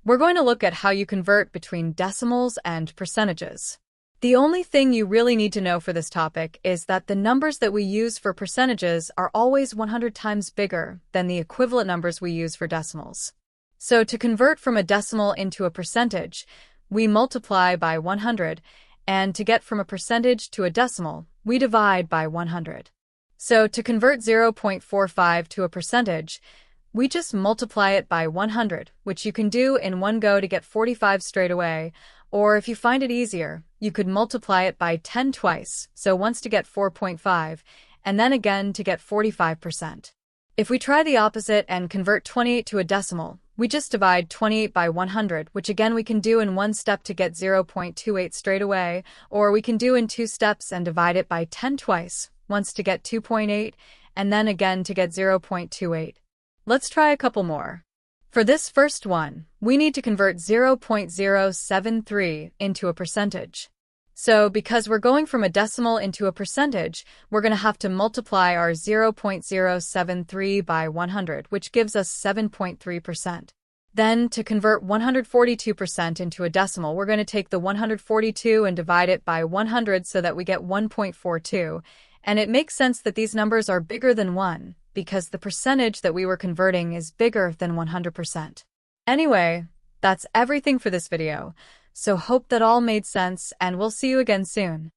We're going to look at how you convert between decimals and percentages. The only thing you really need to know for this topic is that the numbers that we use for percentages are always 100 times bigger than the equivalent numbers we use for decimals. So to convert from a decimal into a percentage, we multiply by 100, and to get from a percentage to a decimal, we divide by 100. So to convert 0.45 to a percentage, we just multiply it by 100, which you can do in one go to get 45 straight away, or if you find it easier, you could multiply it by 10 twice, so once to get 4.5, and then again to get 45%. If we try the opposite and convert 28 to a decimal, we just divide 28 by 100, which again we can do in one step to get 0.28 straight away, or we can do in two steps and divide it by 10 twice, once to get 2.8, and then again to get 0.28. Let's try a couple more. For this first one, we need to convert 0.073 into a percentage. So because we're going from a decimal into a percentage, we're going to have to multiply our 0.073 by 100, which gives us 7.3%. Then, to convert 142% into a decimal, we're going to take the 142 and divide it by 100 so that we get 1.42. And it makes sense that these numbers are bigger than 1, because the percentage that we were converting is bigger than 100%. Anyway, that's everything for this video. So hope that all made sense, and we'll see you again soon.